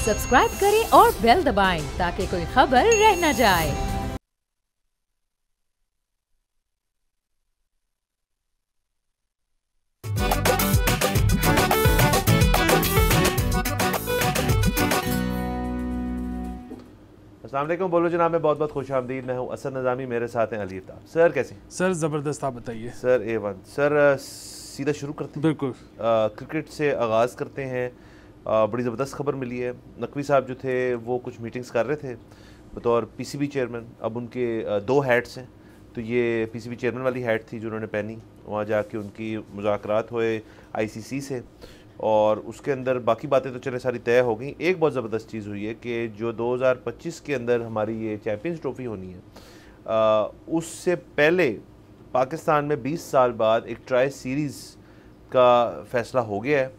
Subscribe करें और bell दबाएं ताकि कोई खबर रह न जाए। अस्सलाम वालेकुम, बोलो जनाब में बहुत बहुत खुश आमदीद। मैं हूँ असद नज़ामी, मेरे साथ हैं अली अफ्ताब। सर कैसे? सर ज़बरदस्त, आप बताइए। Sir A1। सर सीधा शुरू करते हैं। बिल्कुल। क्रिकेट से आगाज़ करते हैं। बड़ी ज़बरदस्त खबर मिली है। नकवी साहब जो थे वो कुछ मीटिंग्स कर रहे थे बतौर PCB चेयरमैन। अब उनके दो हैट्स हैं, तो ये PCB चेयरमैन वाली हैट थी जो उन्होंने पहनी। वहाँ जाके उनकी मुज़ाकरात हुए ICC से, और उसके अंदर बाकी बातें तो चले सारी तय हो गई। एक बहुत ज़बरदस्त चीज़ हुई है कि जो 2025 के अंदर हमारी ये चैम्पियंस ट्रॉफ़ी होनी है, उससे पहले पाकिस्तान में 20 साल बाद एक ट्राई सीरीज़ का फ़ैसला हो गया है।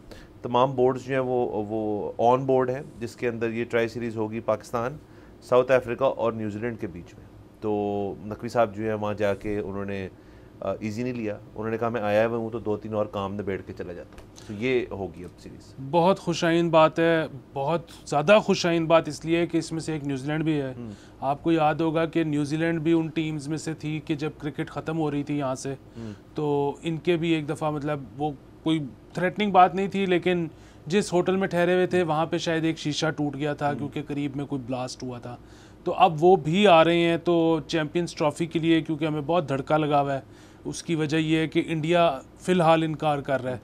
तमाम बोर्ड्स जो हैं वो ऑन बोर्ड हैं, जिसके अंदर ये ट्राई सीरीज़ होगी पाकिस्तान, साउथ अफ्रीका और न्यूजीलैंड के बीच में। तो नकवी साहब जो है वहाँ जाके उन्होंने ईजी नहीं लिया। उन्होंने कहा मैं आया हुआ हूँ तो 2-3 और काम में बैठ के चला जाता हूँ। तो ये होगी अब सीरीज़। बहुत खुशाइन बात है, बहुत ज़्यादा खुशाइन बात इसलिए कि इसमें से एक न्यूजीलैंड भी है। आपको याद होगा कि न्यूजीलैंड भी उन टीम्स में से थी कि जब क्रिकेट ख़त्म हो रही थी यहाँ से, तो इनके भी एक दफ़ा, मतलब वो कोई थ्रेटनिंग बात नहीं थी, लेकिन जिस होटल में ठहरे हुए थे वहाँ पे शायद एक शीशा टूट गया था क्योंकि करीब में कोई ब्लास्ट हुआ था। तो अब वो भी आ रहे हैं तो चैम्पियंस ट्रॉफ़ी के लिए, क्योंकि हमें बहुत धड़का लगा हुआ है। उसकी वजह ये है कि इंडिया फ़िलहाल इनकार कर रहा है,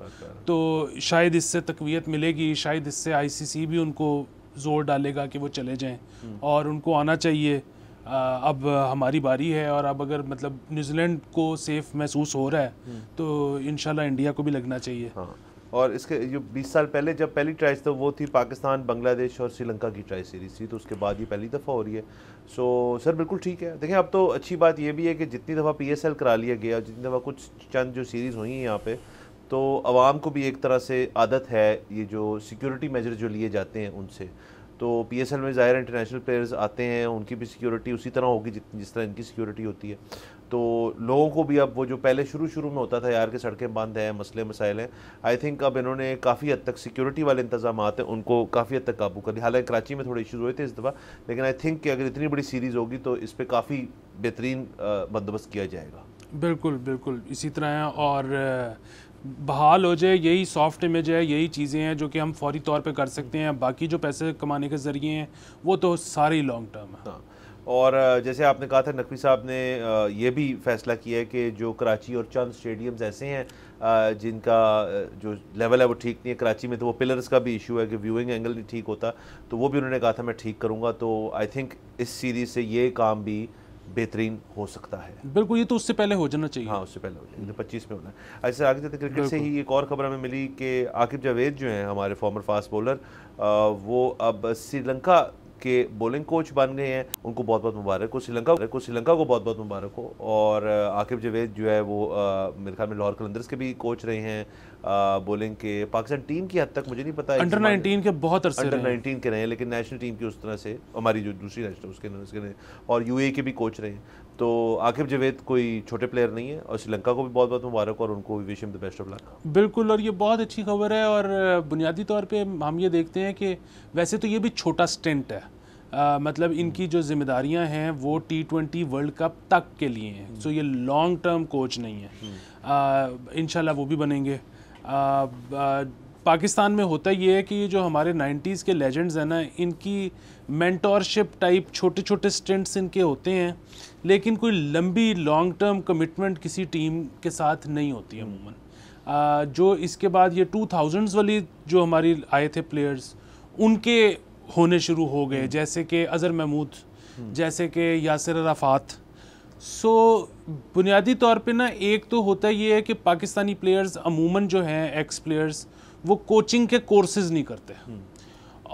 तो शायद इससे तक़वियत मिलेगी, शायद इससे ICC भी उनको ज़ोर डालेगा कि वो चले जाएं और उनको आना चाहिए। अब हमारी बारी है, और अब अगर मतलब न्यूजीलैंड को सेफ़ महसूस हो रहा है तो इंशाल्लाह इंडिया को भी लगना चाहिए। हाँ, और इसके जो 20 साल पहले जब पहली ट्राई तो वो थी पाकिस्तान, बांग्लादेश और श्रीलंका की ट्राई सीरीज़ थी, तो उसके बाद ये पहली दफ़ा हो रही है। सो सर बिल्कुल ठीक है। देखें, अब तो अच्छी बात ये भी है कि जितनी दफ़ा PSL करा लिया गया, जितनी दफ़ा कुछ चंद जो सीरीज़ हुई हैं यहाँ पे, तो आवाम को भी एक तरह से आदत है ये जो सिक्योरिटी मेजर जो लिए जाते हैं उनसे। तो PSL में ज़ाहिर इंटरनेशनल प्लेयर्स आते हैं, उनकी भी सिक्योरिटी उसी तरह होगी जिस तरह इनकी सिक्योरिटी होती है। तो लोगों को भी अब वो जो पहले शुरू में होता था यार कि सड़कें बंद हैं, मसले मसाइल हैं, आई थिंक अब इन्होंने काफ़ी हद तक सिक्योरिटी वाले इंतजाम हैं उनको काफ़ी हद तक काबू कर लिया। हालांकि कराची में थोड़े इशूज़ हुए थे इस दफ़ा, लेकिन आई थिंक कि अगर इतनी बड़ी सीरीज़ होगी तो इस पर काफ़ी बेहतरीन बंदोबस्त किया जाएगा। बिल्कुल बिल्कुल इसी तरह है, और बहाल हो जाए, यही सॉफ्ट इमेज है, यही चीज़ें हैं जो कि हम फौरी तौर पे कर सकते हैं। बाकी जो पैसे कमाने के ज़रिए हैं वो तो सारे लॉन्ग टर्म है। हाँ, और जैसे आपने कहा था, नकवी साहब ने ये भी फैसला किया है कि जो कराची और चंद स्टेडियम्स ऐसे हैं जिनका जो लेवल है वो ठीक नहीं है। कराची में तो वो पिलर्स का भी इशू है कि व्यूइंग एंगल नहीं ठीक होता, तो वो भी उन्होंने कहा था मैं ठीक करूँगा। तो आई थिंक इस सीरीज़ से ये काम भी बेहतरीन हो सकता है। बिल्कुल, ये तो उससे पहले हो जाना चाहिए। हाँ, उससे पहले हो जाएगा, 25 में होना है। ऐसे आगे चलते क्रिकेट से ही एक और खबर हमें मिली कि आकिब जावेद जो हैं हमारे फॉर्मर फास्ट बॉलर, वो अब श्रीलंका के बॉलिंग कोच बन गए हैं। उनको बहुत बहुत मुबारक हो, श्रीलंका को बहुत बहुत मुबारक हो। और आकिब जावेद जो है वो मेरे ख्याल में लाहौर कलंदर्स के भी कोच रहे हैं बॉलिंग के। पाकिस्तान टीम की हद तक मुझे नहीं पता, अंडर 19 के बहुत अरसे अंडर 19 के रहे हैं, लेकिन नेशनल टीम की उस तरह से हमारी जो दूसरी नेशनल उसके और UAE के भी कोच रहे हैं। तो आकिब जावेद कोई छोटे प्लेयर नहीं है, और श्रीलंका को भी बहुत बहुत मुबारक, और उनको भी wish him the best of luck. बिल्कुल, और ये बहुत अच्छी खबर है। और बुनियादी तौर पे हम ये देखते हैं कि वैसे तो ये भी छोटा स्टेंट है, मतलब इनकी जो जिम्मेदारियां हैं वो T20 वर्ल्ड कप तक के लिए हैं। सो ये लॉन्ग टर्म कोच नहीं है। इंशाल्लाह वो भी बनेंगे। पाकिस्तान में होता ये है कि जो हमारे 90s के लेजेंड्स हैं ना, इनकी मेंटोरशिप टाइप छोटे छोटे स्टेंट्स इनके होते हैं, लेकिन कोई लंबी लॉन्ग टर्म कमिटमेंट किसी टीम के साथ नहीं होती अमूमन। जो इसके बाद ये 2000s वाली जो हमारी आए थे प्लेयर्स, उनके होने शुरू हो गए, जैसे कि अज़हर महमूद, जैसे कि यासिर अराफात। सो बुनियादी तौर पे ना, एक तो होता ये है कि पाकिस्तानी प्लेयर्स अमूमन जो हैं एक्स प्लेयर्स, वो कोचिंग के कोर्सेज नहीं करते।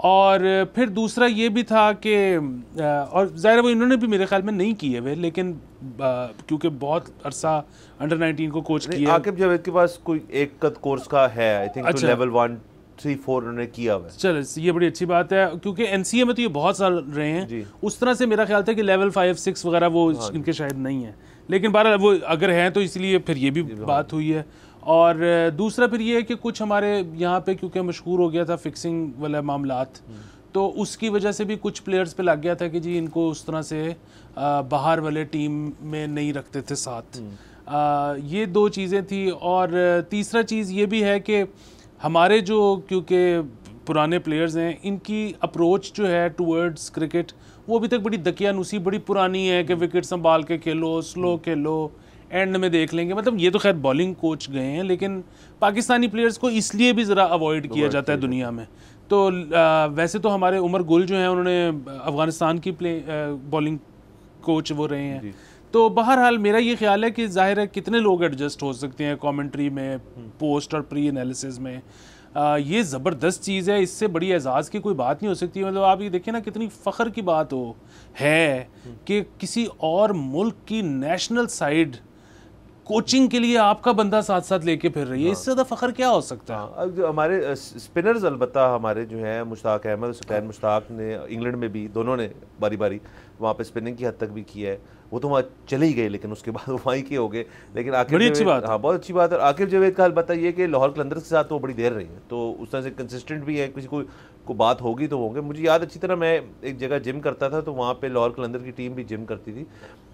और फिर दूसरा ये भी था कि और ज़ाहिर वो इन्होंने भी मेरे ख्याल में नहीं किए हुए, लेकिन क्योंकि बहुत अरसा अंडर 19 को कोच किया। आकिब जावेद के पास कोई एक कद कोर्स का है, आई थिंक अच्छा। लेवल 1 3 4 उन्होंने किया हुआ है। चलो ये बड़ी अच्छी बात है, क्योंकि NCA में तो ये बहुत साल रहे हैं। उस तरह से मेरा ख्याल था कि लेवल 5 6 वगैरह वो इनके शायद नहीं है, लेकिन बहरहाल वो अगर हैं तो इसलिए फिर ये भी बात हुई है। और दूसरा फिर ये है कि कुछ हमारे यहाँ पे क्योंकि मशहूर हो गया था फिक्सिंग वाला मामलात, तो उसकी वजह से भी कुछ प्लेयर्स पे लग गया था कि जी इनको उस तरह से बाहर वाले टीम में नहीं रखते थे साथ। ये दो चीज़ें थी। और तीसरा चीज़ ये भी है कि हमारे जो क्योंकि पुराने प्लेयर्स हैं, इनकी अप्रोच जो है टूवर्ड्स क्रिकेट वो अभी तक बड़ी दकियानुसी बड़ी पुरानी है कि विकेट संभाल के खेलो, स्लो खेलो, एंड में देख लेंगे। मतलब ये तो खैर बॉलिंग कोच गए हैं, लेकिन पाकिस्तानी प्लेयर्स को इसलिए भी ज़रा अवॉइड किया जाता है दुनिया में। तो वैसे तो हमारे उमर गुल जो हैं उन्होंने अफ़गानिस्तान की बॉलिंग कोच वो रहे हैं। तो बहरहाल मेरा ये ख्याल है कि ज़ाहिर है कितने लोग एडजस्ट हो सकते हैं कमेंट्री में, पोस्ट और प्री एनालिसिस में। ये ज़बरदस्त चीज़ है, इससे बड़ी एजाज़ की कोई बात नहीं हो सकती। मतलब आप ये देखें ना कितनी फ़ख्र की बात हो है कि किसी और मुल्क की नेशनल साइड कोचिंग के लिए आपका बंदा साथ साथ लेके फिर रही है। इससे ज़्यादा फ़ख्र क्या हो सकता है? अब जो हमारे स्पिनर्स अलबत्ता हमारे जो हैं मुश्ताक अहमद, सुफैन मुश्ताक ने इंग्लैंड में भी दोनों ने बारी बारी वहाँ पे स्पिनिंग की हद तक भी किया है। वो तो वहाँ चले ही गए, लेकिन उसके बाद वो वहीं के हो गए। लेकिन आकिब बड़ी अच्छी बात, हाँ बहुत अच्छी बात है। आकिब जावेद का अलबत्ता ये कि लाहौर कलंदर्स के साथ तो बड़ी देर रही है, तो उस तरह से कंसिस्टेंट भी है। किसी को बात होगी तो होंगे। मुझे याद अच्छी तरह, मैं एक जगह जिम करता था तो वहाँ पे लाहौर कलंदर की टीम भी जिम करती थी,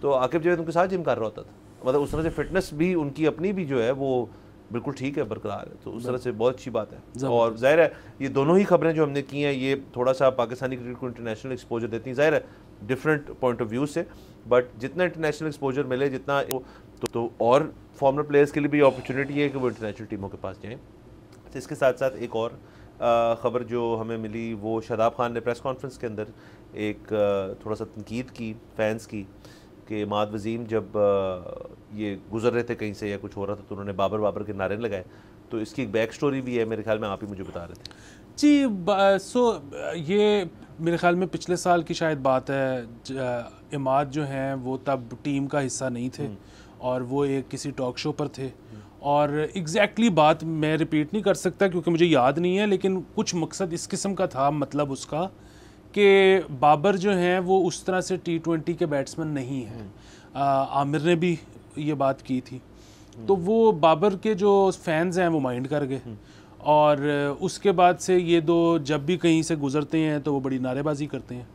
तो आकिब जावेद उनके साथ जिम कर रहा होता था। मतलब उस तरह से फिटनेस भी उनकी अपनी भी जो है वो बिल्कुल ठीक है, बरकरार है। तो उस तरह से बहुत अच्छी बात है। और जाहिर है ये दोनों ही खबरें जो हमने की हैं ये थोड़ा सा पाकिस्तानी क्रिकेट को इंटरनेशनल एक्सपोजर देती हैं, जाहिर है डिफरेंट पॉइंट ऑफ व्यू से। बट जितना इंटरनेशनल एक्सपोजर मिले, जितना तो और फॉर्मर प्लेयर्स के लिए भी अपॉर्चुनिटी है कि वो इंटरनेशनल टीमों के पास जाएँ। तो इसके साथ साथ एक और ख़बर जो हमें मिली, वो शादाब खान ने प्रेस कॉन्फ्रेंस के अंदर एक थोड़ा सा तनकीद की फैंस की कि इमाद वसीम जब ये गुजर रहे थे कहीं से या कुछ हो रहा था तो उन्होंने बाबर के नारे लगाए। तो इसकी एक बैक स्टोरी भी है, मेरे ख्याल में आप ही मुझे बता रहे थे जी। ये मेरे ख्याल में पिछले साल की शायद बात है। इमाद जो हैं वो तब टीम का हिस्सा नहीं थे और वो एक किसी टॉक शो पर थे। और एग्जैक्टली बात मैं रिपीट नहीं कर सकता क्योंकि मुझे याद नहीं है, लेकिन कुछ मकसद इस किस्म का था, मतलब उसका कि बाबर जो हैं वो उस तरह से T20 के बैट्समैन नहीं हैं। आमिर ने भी ये बात की थी। तो वो बाबर के जो फैंस हैं वो माइंड कर गए और उसके बाद से ये दो जब भी कहीं से गुजरते हैं तो वो बड़ी नारेबाजी करते हैं।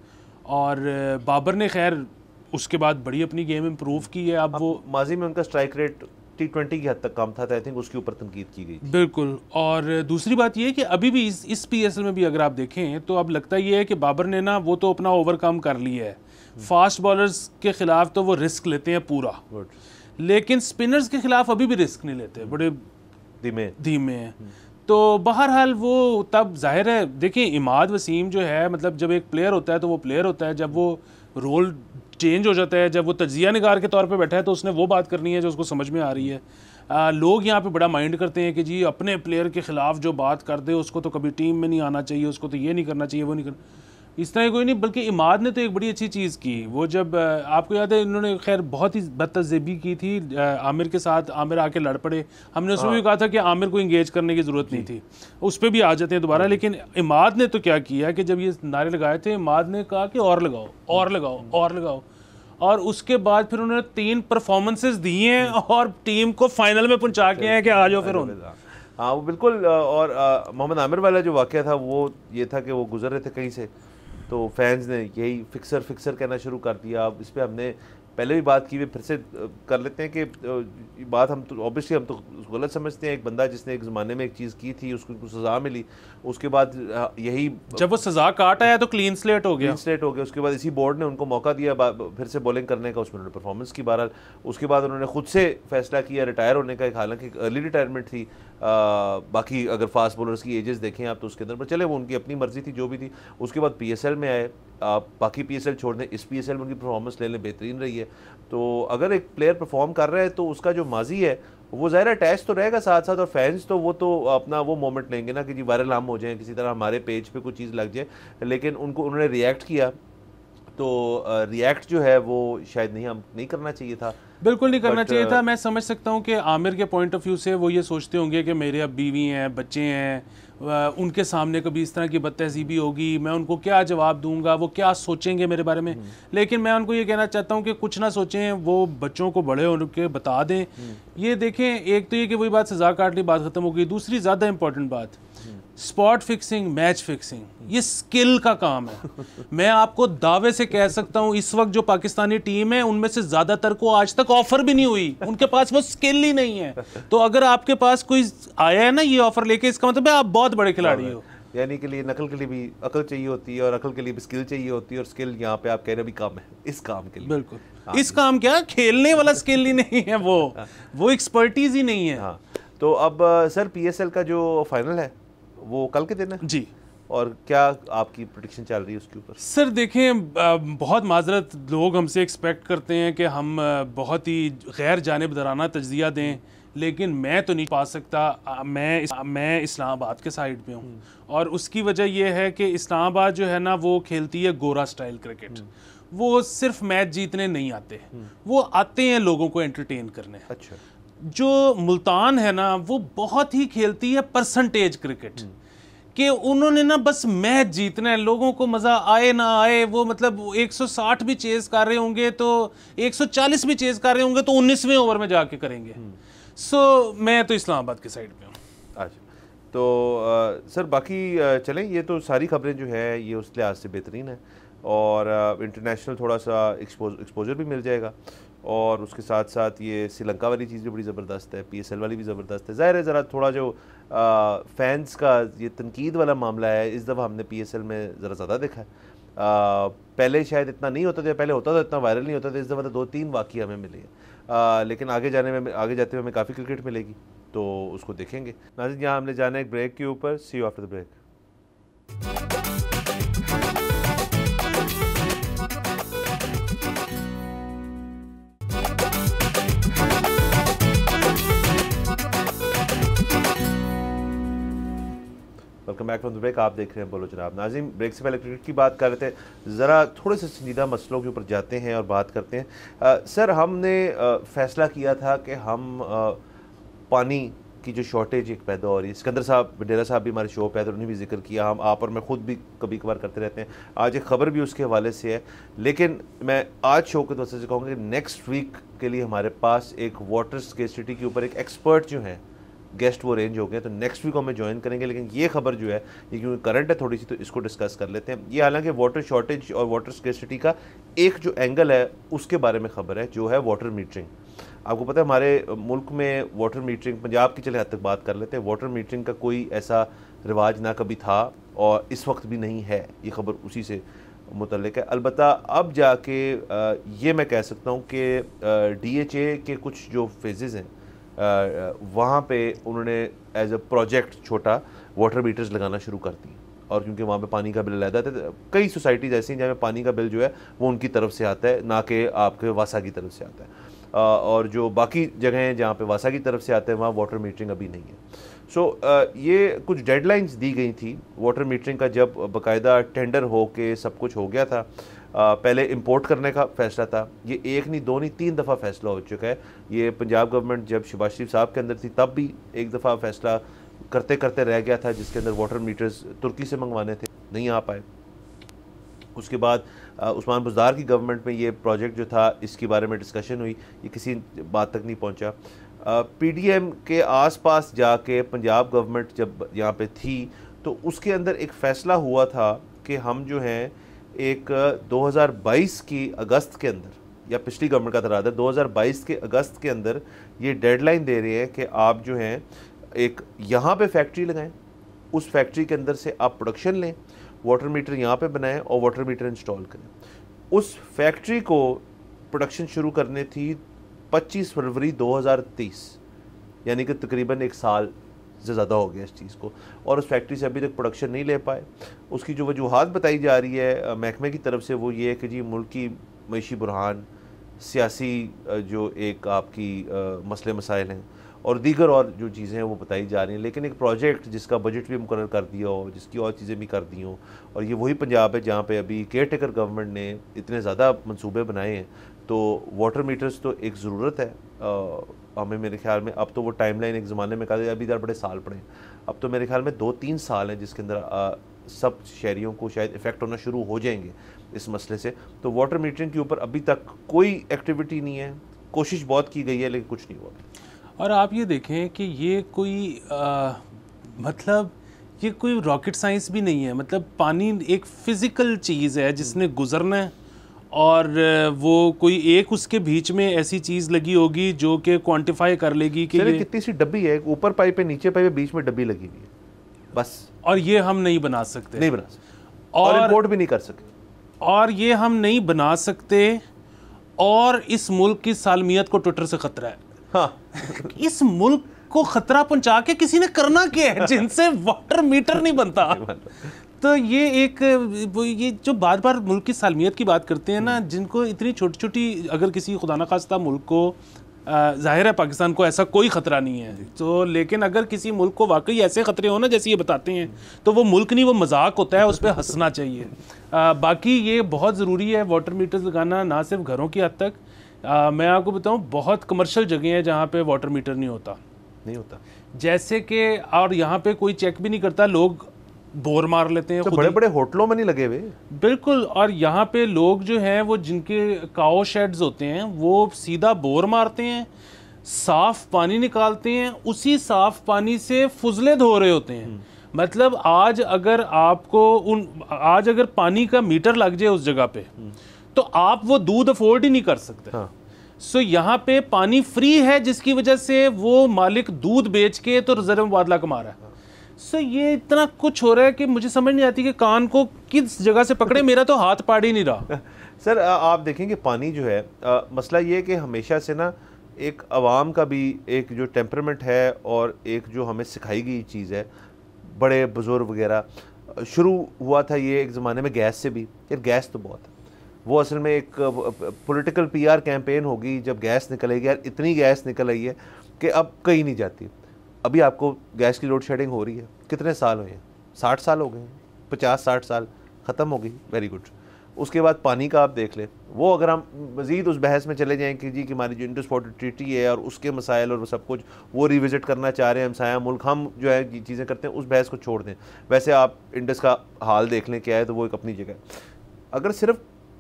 और बाबर ने खैर उसके बाद बड़ी अपनी गेम इम्प्रूव की है। अब वो माजी में उनका स्ट्राइक रेट T20 की हद तक कम था, आई थिंक उसके ऊपर तनकीद की गई थी। बिल्कुल। और दूसरी बात ये है कि अभी भी इस PSL में भी अगर आप देखें तो अब लगता ये है कि बाबर ने ना वो तो अपना ओवरकम कर लिया है। फास्ट बॉलर्स के खिलाफ तो वो रिस्क लेते हैं पूरा, लेकिन स्पिनर्स के खिलाफ अभी भी रिस्क नहीं लेते, बड़े धीमे हैं। तो बहरहाल वो तब जाहिर है, देखिए इमाद वसीम जो है, मतलब जब एक प्लेयर होता है तो वो प्लेयर होता है, जब वो रोल चेंज हो जाता है, जब वो तजिया निगार के तौर पे बैठा है तो उसने वो बात करनी है जो उसको समझ में आ रही है। लोग यहाँ पे बड़ा माइंड करते हैं कि जी अपने प्लेयर के ख़िलाफ़ जो बात कर दे उसको तो कभी टीम में नहीं आना चाहिए, उसको तो ये नहीं करना चाहिए, वो नहीं करना, इस तरह कोई नहीं। बल्कि इमाद ने तो एक बड़ी अच्छी चीज़ की। वो जब आपको याद है इन्होंने खैर बहुत ही बदतज़ीबी की थी आमिर के साथ, आमिर आके लड़ पड़े। हमने उसमें भी कहा था कि आमिर को इंगेज करने की ज़रूरत नहीं थी, उस पर भी आ जाते हैं दोबारा। लेकिन इमाद ने तो क्या किया कि जब ये नारे लगाए थे, इमाद ने कहा कि और लगाओ और लगाओ और लगाओ। और उसके बाद फिर उन्होंने 3 परफॉर्मेंसेस दी हैं और टीम को फाइनल में पहुंचा के हैं कि आ जाओ फिर। हाँ वो बिल्कुल। और मोहम्मद आमिर वाला जो वाक़या था वो ये था कि वो गुजर रहे थे कहीं से, तो फैंस ने यही फिक्सर कहना शुरू कर दिया। अब इस पर हमने पहले भी बात की, फिर से कर लेते हैं कि बात हम तो ऑब्वियसली हम तो गलत समझते हैं। एक बंदा जिसने एक ज़माने में एक चीज़ की थी, उसको सज़ा मिली, उसके बाद यही जब वो सज़ा काट आया तो क्लीन स्लेट हो गया। उसके बाद इसी बोर्ड ने उनको मौका दिया फिर से बॉलिंग करने का, उसमें उन्होंने परफॉर्मेंस की। बहरहाल उसके बाद उन्होंने खुद से फैसला किया रिटायर होने का, हालांकि अर्ली रिटायरमेंट थी। बाकी अगर फास्ट बॉलर्स की एजेस देखें आप तो उसके अंदर पर चले, वो उनकी अपनी मर्जी थी जो भी थी। उसके बाद PSL में आए, बाकी PSL छोड़ दें, इस PSL में उनकी परफॉर्मेंस लेने बेहतरीन रही है। तो अगर एक प्लेयर परफॉर्म कर रहा है तो उसका जो माजी है वो ज़ाहिर अटैच तो रहेगा साथ साथ, और फैंस तो वो तो अपना वो मोमेंट लेंगे ना कि जी वायरल हम हो जाएं, किसी तरह हमारे पेज पे कोई चीज़ लग जाए। लेकिन उन्होंने रिएक्ट किया, तो रिएक्ट जो है वो शायद नहीं करना चाहिए था, बिल्कुल नहीं करना चाहिए था। मैं समझ सकता हूँ कि आमिर के पॉइंट ऑफ व्यू से वो ये सोचते होंगे कि मेरे अब बीवी हैं, बच्चे हैं, उनके सामने कभी इस तरह की बदतहजीबी होगी, मैं उनको क्या जवाब दूंगा, वो क्या सोचेंगे मेरे बारे में। लेकिन मैं उनको ये कहना चाहता हूँ कि कुछ ना सोचें, वो बच्चों को बड़े होकर बता दें। ये देखें, एक तो ये कि वही बात सज़ा काट ली, बात ख़त्म हो गई। दूसरी ज़्यादा इंपॉर्टेंट बात, स्पॉट फिक्सिंग, मैच फिक्सिंग, ये स्किल का काम है। मैं आपको दावे से कह सकता हूं इस वक्त जो पाकिस्तानी टीम है उनमें से ज्यादातर को आज तक ऑफर भी नहीं हुई, उनके पास वो स्किल ही नहीं है। तो अगर आपके पास कोई आया है ना ये ऑफर लेके, इसका मतलब है आप बहुत बड़े खिलाड़ी हो। यानी के लिए नकल के लिए भी अकल चाहिए होती है और अकल के लिए भी स्किल चाहिए होती है, और स्किल यहाँ पे आप कह रहे हैं भी कम है इस काम के लिए। बिल्कुल, इस काम क्या, खेलने वाला स्किल ही नहीं है, वो एक्सपर्टीज ही नहीं है। हाँ, तो अब सर PSL का जो फाइनल है वो कल के दिन है जी, और क्या आपकी प्रेडिक्शन चल रही है उसके ऊपर? सर देखें, बहुत माजरत लोग हमसे एक्सपेक्ट करते हैं कि हम बहुत ही गैर जानिबदाराना तज्जिया दें, लेकिन मैं तो नहीं पा सकता। मैं इस्लामाबाद के साइड पे हूँ, और उसकी वजह यह है कि इस्लामाबाद जो है ना वो खेलती है गोरा स्टाइल क्रिकेट। वो सिर्फ मैच जीतने नहीं आते, वो आते हैं लोगों को एंटरटेन करने। अच्छा। जो मुल्तान है ना वो बहुत ही खेलती है परसेंटेज क्रिकेट, कि उन्होंने ना बस मैच जीतना है, लोगों को मज़ा आए ना आए। वो मतलब 160 भी चेज़ कर रहे होंगे तो 140 भी चेज़ कर रहे होंगे तो 19वें ओवर में जाके करेंगे। सो मैं तो इस्लामाबाद के साइड पे हूँ। अच्छा, तो सर बाकी चलें, ये तो सारी खबरें जो है ये उस लिहाज से बेहतरीन है, और इंटरनेशनल थोड़ा सा एक्सपोजर भी मिल जाएगा, और उसके साथ साथ ये श्रीलंका वाली चीज़ भी बड़ी ज़बरदस्त है, PSL वाली भी ज़बरदस्त है। ज़ाहिर है ज़रा थोड़ा जो फैंस का ये तनकीद वाला मामला है इस दफ़ा हमने PSL में ज़रा ज़्यादा देखा है। पहले शायद इतना नहीं होता था, पहले होता था इतना वायरल नहीं होता था, इस दफ़ा तो 2-3 वाक़ई हमें मिले हैं। लेकिन आगे जाते हुए हमें काफ़ी क्रिकेट मिलेगी, तो उसको देखेंगे। नाज़रीन, यहाँ हमने जाना है एक ब्रेक के ऊपर। See you after the break. Welcome back from the break. आप देख रहे हैं बोलो जनाब। नाज़रीन, ब्रेक से पहले क्रिकेट की बात कर रहे थे, ज़रा थोड़े से संजीदा मसलों के ऊपर जाते हैं और बात करते हैं। सर, हमने फ़ैसला किया था कि हम पानी की जो शॉर्टेज एक पैदा हो रही है, सिकंदर साहब वडेरा साहब भी हमारे शो पे आए, उन्होंने भी जिक्र किया, हम आप और मैं खुद भी कभी कभार करते रहते हैं। आज एक ख़बर भी उसके हवाले से है, लेकिन मैं आज शो के वजह से कहूँगा कि नेक्स्ट वीक के लिए हमारे पास एक वाटर स्केर्सिटी के ऊपर एक एक्सपर्ट जो हैं गेस्ट वो अरेंज हो गए, तो नेक्स्ट वीक हमें ज्वाइन करेंगे। लेकिन ये खबर जो है ये क्योंकि करंट है थोड़ी सी, तो इसको डिस्कस कर लेते हैं। ये हालांकि वाटर शॉर्टेज और वाटर स्केर्सिटी का एक जो एंगल है उसके बारे में खबर है, जो है वाटर मीटरिंग। आपको पता है हमारे मुल्क में वाटर मीटरिंग, पंजाब की चले हद तक बात कर लेते हैं, वाटर मीटरिंग का कोई ऐसा रिवाज ना कभी था और इस वक्त भी नहीं है। ये खबर उसी से मुतल्लिक है। अलबत्ता अब जाके ये मैं कह सकता हूँ कि DHA के कुछ जो फेजेज़ हैं वहाँ पे उन्होंने एज अ प्रोजेक्ट छोटा वाटर मीटर्स लगाना शुरू कर दी, और क्योंकि वहाँ पे पानी का बिल लगा था, कई सोसाइटीज़ ऐसी हैं जहाँ पे पानी का बिल जो है वो उनकी तरफ से आता है, ना कि आपके वासा की तरफ से आता है। और जो बाकी जगह हैं जहाँ पे वासा की तरफ से आते हैं वहाँ वाटर मीटरिंग अभी नहीं है। सो ये कुछ डेडलाइंस दी गई थी वाटर मीटरिंग का, जब बाकायदा टेंडर हो के सब कुछ हो गया था। पहले इंपोर्ट करने का फैसला था, ये एक नहीं दो नहीं 3 दफ़ा फैसला हो चुका है। ये पंजाब गवर्नमेंट जब शहबाज शरीफ साहब के अंदर थी तब भी एक दफ़ा फैसला करते करते रह गया था, जिसके अंदर वाटर मीटर्स तुर्की से मंगवाने थे, नहीं आ पाए। उसके बाद उस्मान बुज़दार की गवर्नमेंट में ये प्रोजेक्ट जो था इसके बारे में डिस्कशन हुई, ये किसी बात तक नहीं पहुंचा। PDM के आसपास जाके पंजाब गवर्नमेंट जब यहाँ पे थी तो उसके अंदर एक फ़ैसला हुआ था कि हम जो हैं एक 2022 की अगस्त के अंदर, या पिछली गवर्नमेंट का था रादर 2022 के अगस्त के अंदर ये डेडलाइन दे रहे हैं कि आप जो हैं एक यहाँ पे फैक्ट्री लगाएं, उस फैक्ट्री के अंदर से आप प्रोडक्शन लें, वाटर मीटर यहाँ पे बनाएं और वाटर मीटर इंस्टॉल करें। उस फैक्ट्री को प्रोडक्शन शुरू करने थी 25 फरवरी 2023, यानी कि तकरीबन 1 साल से ज़्यादा हो गया इस चीज़ को, और उस फैक्ट्री से अभी तक प्रोडक्शन नहीं ले पाए। उसकी जो वजूहात बताई जा रही है महकमे की तरफ से वो ये है कि जी मुल्क की मईशी बुरहान, सियासी जो एक आपकी मसले मसाइल हैं और दीगर और जो चीज़ें हैं वो बताई जा रही हैं। लेकिन एक प्रोजेक्ट जिसका बजट भी मुकर्रर कर दिया हो, जिसकी और चीज़ें भी कर दी हों, और ये वही पंजाब है जहाँ पे अभी केयर टेकर गवर्नमेंट ने इतने ज़्यादा मंसूबे बनाए हैं, तो वाटर मीटर्स तो एक ज़रूरत है हमें। मेरे ख्याल में अब तो वो टाइमलाइन एक ज़माने में कहा अभी इधर बड़े साल पड़े, अब तो मेरे ख्याल में 2-3 साल हैं जिसके अंदर सब शहरियों को शायद इफ़ेक्ट होना शुरू हो जाएंगे इस मसले से। तो वाटर मीटरिंग के ऊपर अभी तक कोई एक्टिविटी नहीं है, कोशिश बहुत की गई है लेकिन कुछ नहीं हुआ। और आप ये देखें कि ये कोई मतलब ये कोई रॉकेट साइंस भी नहीं है, मतलब पानी एक फिजिकल चीज़ है जिसने गुजरना है, और वो कोई एक उसके बीच में ऐसी चीज़ लगी होगी जो कि क्वांटिफाई कर लेगी कि ये कितनी सी डब्बी है, ऊपर पाइप है नीचे पाइप है, बीच में डब्बी लगी हुई है बस, और ये हम नहीं बना सकते, नहीं बना सकते और इंपोर्ट भी नहीं कर सकते, और ये हम नहीं बना सकते, और इस मुल्क की सालमियत को ट्विटर से खतरा है। हाँ इस मुल्क को खतरा पहुंचा के किसी ने करना क्या है जिनसे वाटर मीटर नहीं बनता। तो ये एक ये जो बार बार मुल्क की सालमियत की बात करते हैं ना, जिनको इतनी छोटी छोटी, अगर किसी खुदा न खास्ता मुल्क को, जाहिर है पाकिस्तान को ऐसा कोई ख़तरा नहीं है तो, लेकिन अगर किसी मुल्क को वाकई ऐसे ख़तरे हो ना जैसे ये बताते हैं, तो वो मुल्क नहीं, वो मजाक होता है, उस पर हंसना चाहिए। बाकी ये बहुत ज़रूरी है वाटर मीटर्स लगाना, ना सिर्फ घरों की हद तक। मैं आपको बताऊँ, बहुत कमर्शियल जगह हैं जहाँ पे वाटर मीटर नहीं होता, जैसे कि, और यहाँ पे कोई चेक भी नहीं करता, लोग बोर मार लेते हैं। तो बड़े बड़े होटलों में नहीं लगे हुए, बिल्कुल। और यहाँ पे लोग जो हैं वो, जिनके काओ शेड्स होते हैं, वो सीधा बोर मारते हैं, साफ पानी निकालते हैं, उसी साफ पानी से फुजले धो रहे होते हैं। मतलब आज अगर पानी का मीटर लग जाए उस जगह पे, तो आप वो दूध अफोर्ड ही नहीं कर सकते। हाँ। सो यहाँ पे पानी फ्री है, जिसकी वजह से वो मालिक दूध बेच के तो रिजर्व मुबादला कमा रहा है। सो ये इतना कुछ हो रहा है कि मुझे समझ नहीं आती कि कान को किस जगह से पकड़े, मेरा तो हाथ पाड़ ही नहीं रहा। सर आप देखेंगे पानी जो है, मसला ये है कि हमेशा से ना एक आवाम का भी एक जो टेम्परामेंट है और एक जो हमें सिखाई गई चीज़ है, बड़े बुजुर्ग वगैरह, शुरू हुआ था ये एक ज़माने में गैस से भी, यार गैस तो बहुत है, वो असल में एक पॉलिटिकल पीआर कैंपेन होगी जब गैस निकलेगी, यार इतनी गैस निकल आई है कि अब कहीं नहीं जाती। अभी आपको गैस की लोड शेडिंग हो रही है, कितने साल हुए हैं? 60 साल हो गए, 50-60 साल, ख़त्म हो गई, वेरी गुड। उसके बाद पानी का आप देख लें, वो अगर हम मज़ीद उस बहस में चले जाएँ कि जी कि हमारी जो इंडस वाटर ट्रीटी है और उसके मसाइल और वो सब कुछ वो रिविज़िट करना चाह रहे हैं हमसाया मुल्क, हम जो है चीज़ें करते हैं, उस बहस को छोड़ दें। वैसे आप इंडस का हाल देख लें क्या है, तो वो एक अपनी जगह। अगर सिर्फ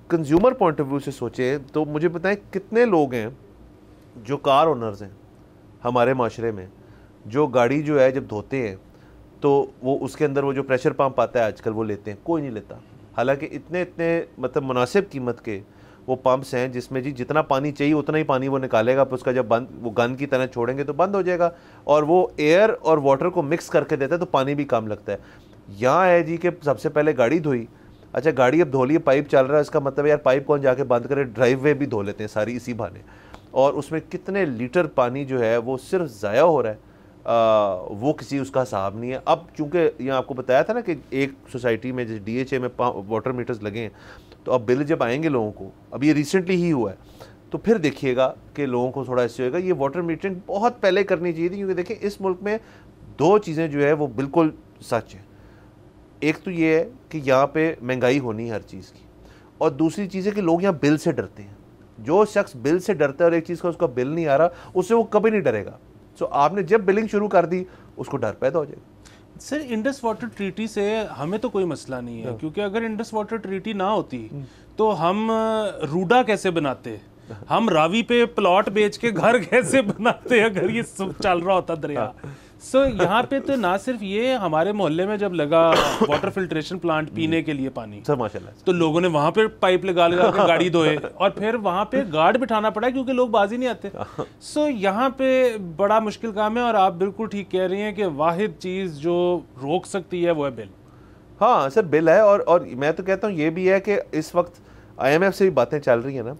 कंज्यूमर पॉइंट ऑफ व्यू से सोचें तो मुझे बताएं कितने लोग हैं जो कार ओनर्स हैं हमारे माशरे में, जो गाड़ी जो है जब धोते हैं तो वो उसके अंदर वो जो प्रेशर पंप आता है आजकल वो लेते हैं, कोई नहीं लेता। हालांकि इतने मतलब मुनासिब कीमत के वो पंप्स हैं जिसमें जी जितना पानी चाहिए उतना ही पानी वो निकालेगा, पर उसका जब बंद वो गन की तरह छोड़ेंगे तो बंद हो जाएगा, और वो एयर और वाटर को मिक्स करके देता है तो पानी भी कम लगता है। यहाँ है जी कि सबसे पहले गाड़ी धोई, अच्छा गाड़ी अब धो ली, पाइप चल रहा है, इसका मतलब यार पाइप कौन जाके बंद करे, ड्राइव वे भी धो लेते हैं सारी इसी बहाने, और उसमें कितने लीटर पानी जो है वो सिर्फ ज़ाया हो रहा है, वो किसी उसका हिसाब नहीं है। अब चूंकि यहाँ आपको बताया था ना कि एक सोसाइटी में जैसे DHA में वाटर मीटर्स लगे हैं, तो अब बिल जब आएंगे लोगों को, अब ये रिसेंटली ही हुआ है, तो फिर देखिएगा कि लोगों को थोड़ा इससे होगा। ये वाटर मीटरिंग बहुत पहले करनी चाहिए थी, क्योंकि देखिए इस मुल्क में दो चीज़ें जो है वो बिल्कुल सच है। एक तो ये है कि यहाँ पे महंगाई होनी है हर चीज़ की, और दूसरी चीज़ है कि लोग यहाँ बिल से डरते हैं। जो शख्स बिल से डरता है और एक चीज़ का उसका बिल नहीं आ रहा, उससे वो कभी नहीं डरेगा। सो आपने जब बिलिंग शुरू कर दी उसको डर पैदा हो जाएगा। सर इंडस वाटर ट्रीटी से हमें तो कोई मसला नहीं है, क्योंकि अगर इंडस वाटर ट्रीटी ना होती तो हम रूडा कैसे बनाते, हम रावी पे प्लॉट बेच के घर कैसे बनाते अगर ये सब चल रहा होता दरिया। सो यहाँ पे तो ना सिर्फ ये, हमारे मोहल्ले में जब लगा वाटर फिल्ट्रेशन प्लांट पीने के लिए पानी, सर माशाल्लाह, तो लोगों ने वहाँ पे पाइप लगा के गाड़ी धोए, और फिर वहाँ पे गार्ड बिठाना पड़ा क्योंकि लोग बाजी नहीं आते। सो यहाँ पे बड़ा मुश्किल काम है, और आप बिल्कुल ठीक कह रही हैं कि वाहिद चीज़ जो रोक सकती है वो है बिल। हाँ सर बिल है, और मैं तो कहता हूँ ये भी है कि इस वक्त IMF से भी बातें चल रही हैं ना।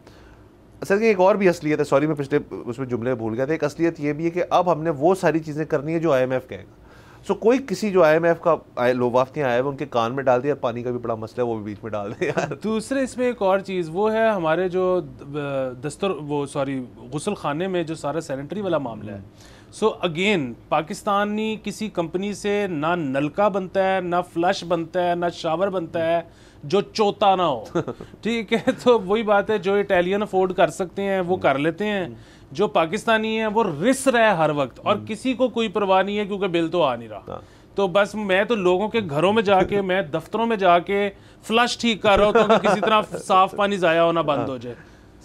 सर की एक और भी असलियत है, सॉरी मैं पिछले उसमें जुमले भूल गया था, एक असलियत ये भी है कि अब हमने वो सारी चीज़ें करनी है जो IMF कहेगा। सो कोई किसी जो IMF का लोग वाफ्तियाँ आए हुए उनके कान में डाल दिया, पानी का भी बड़ा मसला है वो भी बीच में डाल दे यार। दूसरे इसमें एक और चीज़ वो है, हमारे जो गुस्ल खाने में जो सारा सैनिटरी वाला मामला है। सो अगेन पाकिस्तानी किसी कंपनी से ना नलका बनता है, ना फ्लश बनता है, ना शावर बनता है जो चौथा ना हो। ठीक है, तो वही बात है, जो इटालियन अफोर्ड कर सकते हैं वो कर लेते हैं, जो पाकिस्तानी है वो रिस रहा है हर वक्त, और किसी को कोई परवाह नहीं है क्योंकि बिल तो आ नहीं रहा। तो बस मैं तो लोगों के घरों में जाके, मैं दफ्तरों में जाके फ्लश ठीक कर रहा हूँ कि किसी तरह साफ पानी ज़ाया होना बंद हो जाए।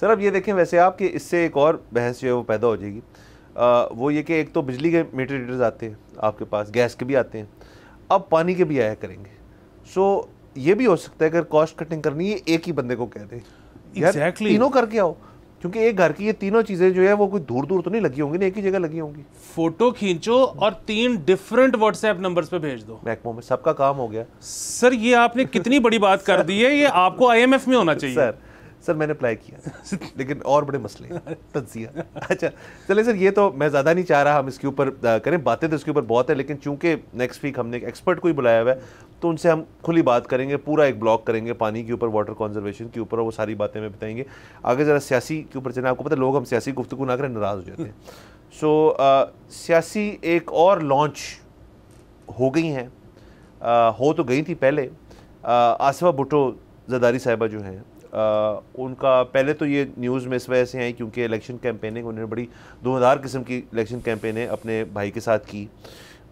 सर अब ये देखें वैसे आपके इससे एक और बहस जो है वो पैदा हो जाएगी, वो ये कि एक तो बिजली के मीटर रीडर्स आते हैं आपके पास, गैस के भी आते हैं। अब पानी के भी आया करेंगे। सो ये भी हो सकता है अगर कॉस्ट कटिंग करनी है एक ही बंदे को कह दे यार तीनों करके आओ, क्योंकि एक घर की ये तीनों चीजें जो है वो कोई दूर दूर तो नहीं लगी होंगी ना, एक ही जगह लगी होंगी। फोटो खींचो और 3 डिफरेंट व्हाट्सएप नंबर्स पे भेज दो, मैकमो में सबका काम हो गया। सर ये आपने कितनी बड़ी बात कर दी है, ये आपको IMF में होना चाहिए। सर मैंने अप्लाई किया लेकिन और बड़े मसले हैं तज्जिया। अच्छा चले सर, ये तो मैं ज़्यादा नहीं चाह रहा हम इसके ऊपर करें, बातें तो इसके ऊपर बहुत है, लेकिन चूंकि नेक्स्ट वीक हमने एक एक्सपर्ट को ही बुलाया हुआ है तो उनसे हम खुली बात करेंगे, पूरा एक ब्लॉग करेंगे पानी के ऊपर, वाटर कंजर्वेशन के ऊपर, वो सारी बातें मैं बताएंगे। आगे ज़रा सियासी के ऊपर चलें, आपको पता है लोग हम सियासी गुफ्तगू ना करें नाराज़ हो जाते हैं। सो सियासी एक और लॉन्च हो गई हैं, हो तो गई थी पहले। आसिफा भुट्टो ज़रदारी साहिबा जो हैं उनका पहले तो ये न्यूज़ में इस वजह से आई क्योंकि इलेक्शन कैंपेनिंग उन्होंने बड़ी धुआंधार किस्म की इलेक्शन कैंपेनें अपने भाई के साथ की,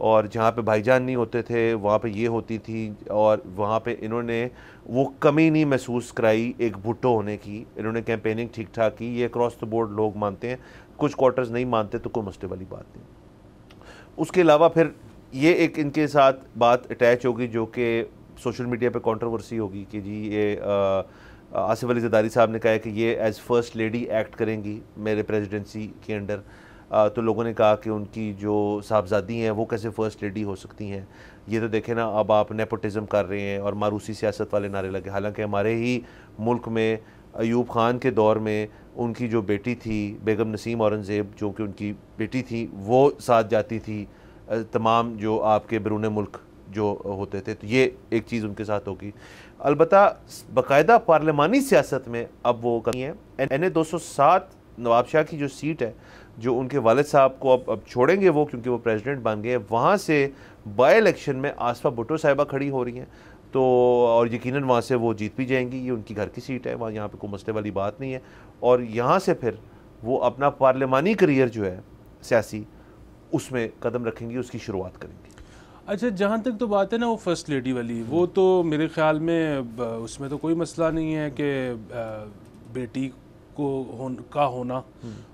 और जहाँ पे भाईजान नहीं होते थे वहाँ पे ये होती थी, और वहाँ पे इन्होंने वो कमी नहीं महसूस कराई एक भुट्टो होने की। इन्होंने कैंपेनिंग ठीक ठाक की, ये अक्रॉस द बोर्ड लोग मानते हैं, कुछ क्वार्टर्स नहीं मानते तो कोई मसले वाली बात नहीं। उसके अलावा फिर ये एक इनके साथ बात अटैच होगी जो कि सोशल मीडिया पे कंट्रोवर्सी होगी कि जी ये आसिफ अली ज़रदारी साहब ने कहा है कि ये एज़ फर्स्ट लेडी एक्ट करेंगी मेरे प्रेसिडेंसी के अंडर। तो लोगों ने कहा कि उनकी जो साहबजादी हैं वो कैसे फ़र्स्ट लेडी हो सकती हैं, ये तो देखें ना, अब आप नेपोटिज़म कर रहे हैं और मारूसी सियासत वाले नारे लगे। हालांकि हमारे ही मुल्क में अयूब खान के दौर में उनकी जो बेटी थी बेगम नसीम औरंगज़ेब, जो कि उनकी बेटी थी, वो साथ जाती थी तमाम जो आपके बैरून मुल्क जो होते थे, तो ये एक चीज़ उनके साथ होगी। अलबत्ता बाकायदा पार्लिमानी सियासत में अब वो कमी है। NA 207 नवाब शाह की जो सीट है, जो उनके वालिद साहब को अब छोड़ेंगे वो, क्योंकि वो प्रेसिडेंट बन गए, वहाँ से बाय इलेक्शन में आसिफा भुट्टो साहिबा खड़ी हो रही हैं, तो और यकीनन वहाँ से वो जीत भी जाएंगी। ये उनकी घर की सीट है, वहाँ यहाँ पे कोई मसले वाली बात नहीं है, और यहाँ से फिर वो अपना पार्लिमानी करियर जो है सियासी उसमें कदम रखेंगी, उसकी शुरुआत करेंगी। अच्छा, जहाँ तक तो बात है ना वो फर्स्ट लेडी वाली, वो तो मेरे ख्याल में उसमें तो कोई मसला नहीं है कि बेटी का होना,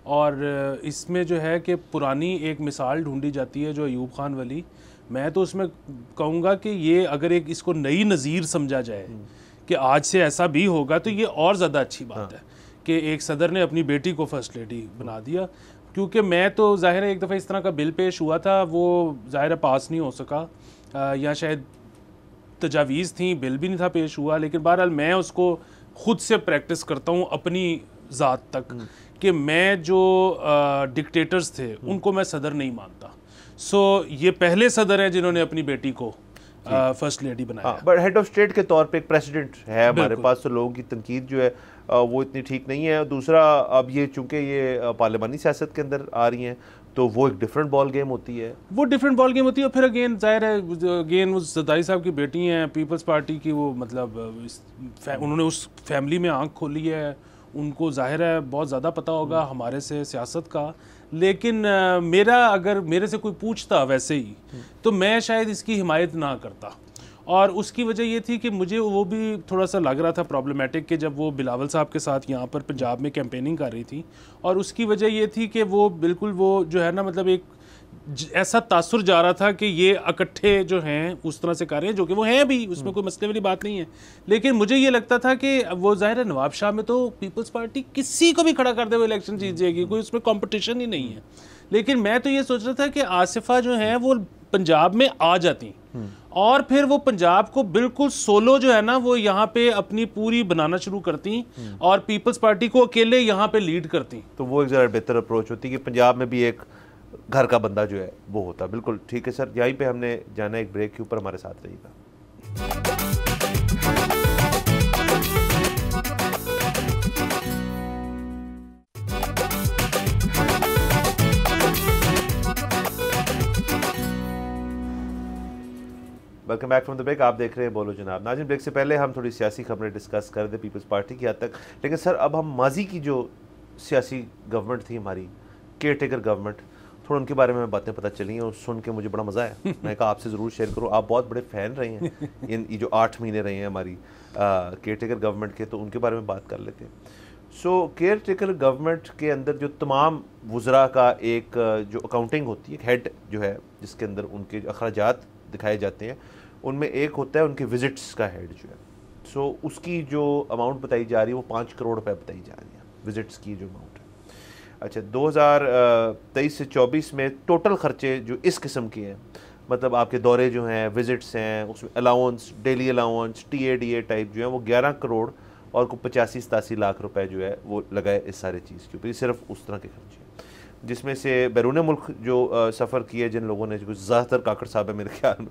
और इसमें जो है कि पुरानी एक मिसाल ढूंढी जाती है जो अयूब खान वाली। मैं तो उसमें कहूँगा कि ये अगर एक इसको नई नज़ीर समझा जाए कि आज से ऐसा भी होगा तो ये और ज़्यादा अच्छी बात है कि एक सदर ने अपनी बेटी को फर्स्ट लेडी बना दिया। क्योंकि मैं तो ज़ाहिर है एक दफ़ा इस तरह का बिल पेश हुआ था, वो ज़ाहिर है पास नहीं हो सका, या शायद तजावीज़ थी, बिल भी नहीं था पेश हुआ, लेकिन बहरहाल मैं उसको ख़ुद से प्रैक्टिस करता हूँ अपनी ज़ात तक कि मैं जो डिक्टेटर्स थे उनको मैं सदर नहीं मानता। सो ये पहले सदर हैं जिन्होंने अपनी बेटी को फर्स्ट लेडी बनाया। बट हेड ऑफ स्टेट के तौर पे एक प्रेसिडेंट है हमारे पास, तो लोगों की तनकीद जो है वो इतनी ठीक नहीं है। दूसरा, अब ये चूंकि ये पार्लिमानी सियासत के अंदर आ रही हैं तो वो एक डिफरेंट बॉल गेम होती है, वो डिफरेंट बॉल गेम होती है। और फिर अगेन जाहिर है अगेन वो ज़रदारी साहब की बेटी हैं, पीपल्स पार्टी की, वो मतलब उन्होंने उस फैमिली में आंख खोली है, उनको जाहिर है बहुत ज़्यादा पता होगा हमारे से सियासत का। लेकिन मेरा अगर मेरे से कोई पूछता वैसे ही तो मैं शायद इसकी हिमायत ना करता, और उसकी वजह ये थी कि मुझे वो भी थोड़ा सा लग रहा था प्रॉब्लमेटिक कि जब वो बिलावल साहब के साथ यहाँ पर पंजाब में कैंपेनिंग कर रही थी, और उसकी वजह ये थी कि वो बिल्कुल वो जो है ना, मतलब एक ऐसा तासुर जा रहा था कि ये इकट्ठे जो हैं उस तरह से कर रहे हैं, जो कि वो हैं भी, उसमें कोई मसले वाली बात नहीं है। लेकिन मुझे ये लगता था कि वो ज़ाहिर है नवाब शाह में तो पीपल्स पार्टी किसी को भी खड़ा कर दे वो इलेक्शन जीत जाएगी, कोई उसमें कंपटीशन ही नहीं है। लेकिन मैं तो ये सोच रहा था कि आसिफा जो है वो पंजाब में आ जाती और फिर वो पंजाब को बिल्कुल सोलो जो है ना वो यहाँ पे अपनी पूरी बनाना शुरू करती और पीपल्स पार्टी को अकेले यहाँ पे लीड करती, तो वो एक ज़रा बेहतर अप्रोच होती कि पंजाब में भी एक घर का बंदा जो है वो होता। बिल्कुल ठीक है सर, यहीं पे हमने जाना एक ब्रेक के ऊपर, हमारे साथ रहिएगा। Welcome back from the break. आप देख रहे हैं बोलो जनाब। नाज़रीन, ब्रेक से पहले हम थोड़ी सियासी खबरें डिस्कस कर रहे थे पीपल्स पार्टी की हद तक, लेकिन सर अब हम माजी की जो सियासी गवर्नमेंट थी हमारी, केयर टेकर गवर्नमेंट, थोड़ा उनके बारे में बातें पता चली और सुन के मुझे बड़ा मज़ा आया। मैं कहा आपसे ज़रूर शेयर करूँ, आप बहुत बड़े फ़ैन रहे हैं ये जो 8 महीने रहे हैं हमारी केयर टेकर गवर्नमेंट के, तो उनके बारे में बात कर लेते हैं। सो केयर टेकर गवर्नमेंट के अंदर जो तमाम वज़रा का एक जो अकाउंटिंग होती है, एक हेड जो है जिसके अंदर उनके अखराजात दिखाए जाते हैं, उनमें एक होता है उनके विजिट्स का हेड जो है, सो उसकी जो अमाउंट बताई जा रही है वो 5 करोड़ रुपए बताई जा रही है, विजिट्स की जो अमाउंट है। अच्छा, 2023 से 24 में टोटल खर्चे जो इस किस्म के हैं, मतलब आपके दौरे जो हैं, विजिट्स हैं, उसमें allowance, daily allowance, TADA type जो है, वो 11 करोड़ और को 85-87 लाख रुपए जो है वो लगाए इस सारे चीज़ के ऊपर। ये सिर्फ उस तरह के खर्चे हैं, जिसमें से बैरून मुल्क जो सफ़र किए जिन लोगों ने, जो ज़्यादातर काकड़ साहब है मेरे ख्याल में,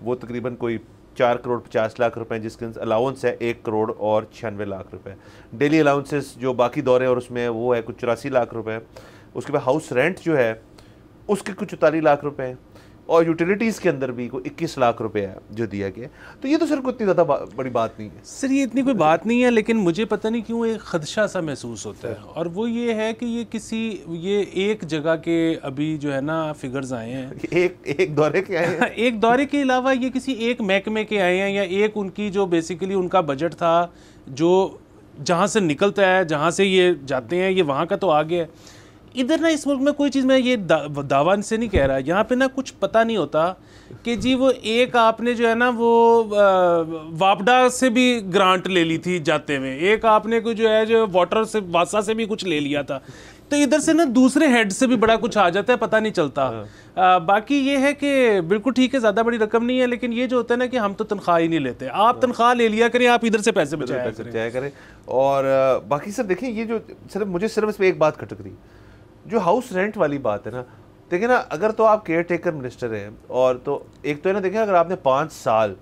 वो तकरीबन कोई 4 करोड़ 50 लाख रुपए, जिसके अलाउंस है 1 करोड़ और 96 लाख रुपए। डेली अलाउंसेस जो बाकी दौरे और उसमें वो है कुछ 84 लाख रुपए। उसके बाद हाउस रेंट जो है उसके कुछ 44 लाख रुपए हैं, और यूटिलिटीज़ के अंदर भी कोई 21 लाख रुपए है जो दिया गया। तो ये तो सर कोई इतनी ज़्यादा बड़ी बात नहीं है सर, ये इतनी कोई बात नहीं है, लेकिन मुझे पता नहीं क्यों एक खदशा सा महसूस होता है, और वो ये है कि ये एक जगह के अभी जो है ना फिगर्स आए हैं, एक दौरे के आए हैं एक दौरे के अलावा ये किसी एक महकमे के आए हैं, या एक उनकी जो बेसिकली उनका बजट था जो जहाँ से निकलता है, जहाँ से ये जाते हैं, ये वहाँ का तो आ गया है। इधर ना इस मुल्क में कोई चीज़, मैं ये दावा से नहीं कह रहा, यहाँ पे ना कुछ पता नहीं होता कि जी वो एक आपने जो है ना वो वापडा से भी ग्रांट ले ली थी जाते हुए, एक आपने को जो है जो वाटर से वासा से भी कुछ ले लिया था, तो इधर से ना दूसरे हेड से भी बड़ा कुछ आ जाता है, पता नहीं चलता। बाकी ये है कि बिल्कुल ठीक है, ज़्यादा बड़ी रकम नहीं है, लेकिन ये जो होता है ना कि हम तो तनख्वाह ही नहीं लेते, आप तनख्वाह ले लिया करें, आप इधर से पैसे बचाया करें। और बाकी सर देखें, ये जो सिर्फ मुझे सिर्फ इसमें एक बात खटक रही, जो हाउस रेंट वाली बात है ना, देखिए ना, अगर तो आप केयर टेकर मिनिस्टर हैं, और तो एक तो है ना, देखिए अगर आपने 5 साल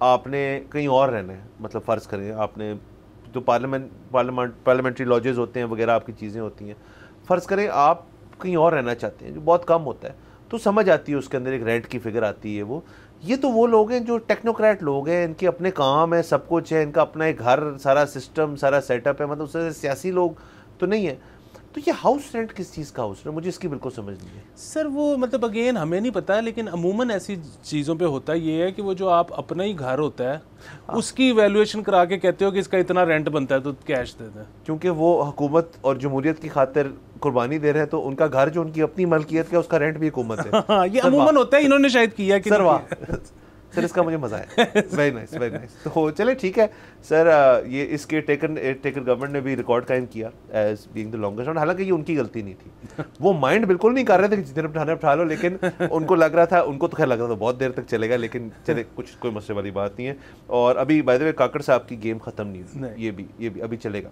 आपने कहीं और रहना है, मतलब फ़र्ज़ करें आपने तो पार्लियामेंट्री लॉजेस होते हैं वगैरह, आपकी चीज़ें होती हैं, फ़र्ज़ करें आप कहीं और रहना चाहते हैं, जो बहुत कम होता है, तो समझ आती है उसके अंदर एक रेंट की फ़िगर आती है। ये तो वो लोग हैं जो टेक्नोक्रेट लोग हैं, इनके अपने काम है, सब कुछ है, इनका अपना एक घर, सारा सिस्टम, सारा सेटअप है, मतलब उससे सियासी लोग तो नहीं है। तो ये हाउस रेंट किस चीज़ का हाउस रेंट, मुझे इसकी बिल्कुल समझ नहीं है सर। वो मतलब अगेन हमें नहीं पता, लेकिन अमूमन ऐसी चीज़ों पे होता ये है कि वो जो आप अपना ही घर होता है, उसकी वैल्यूएशन करा के कहते हो कि इसका इतना रेंट बनता है तो कैश दे दें, क्योंकि वो हुकूमत और जमहूरियत की खातिर कुर्बानी दे रहे हैं, तो उनका घर जो उनकी अपनी मलकियत का, उसका रेंट भी हुकूमत है। हाँ, ये अमूमन होता है, इन्होंने शायद किया कि सर वाह सर, इसका मुझे मज़ा है। Very nice, very nice. तो चले ठीक है सर, ये इसके टेकर गवर्नमेंट ने भी रिकॉर्ड कायम किया as being the longest round. हालांकि ये उनकी गलती नहीं थी, वो माइंड बिल्कुल नहीं कर रहे थे कि जितने उठाने उठा लो, लेकिन उनको लग रहा था, उनको तो खैर लग रहा था बहुत देर तक चलेगा, लेकिन चले कुछ कोई मसले वाली बात नहीं है। और अभी बाय द वे काकड़ साहब की गेम ख़त्म नहीं हुई, ये भी अभी चलेगा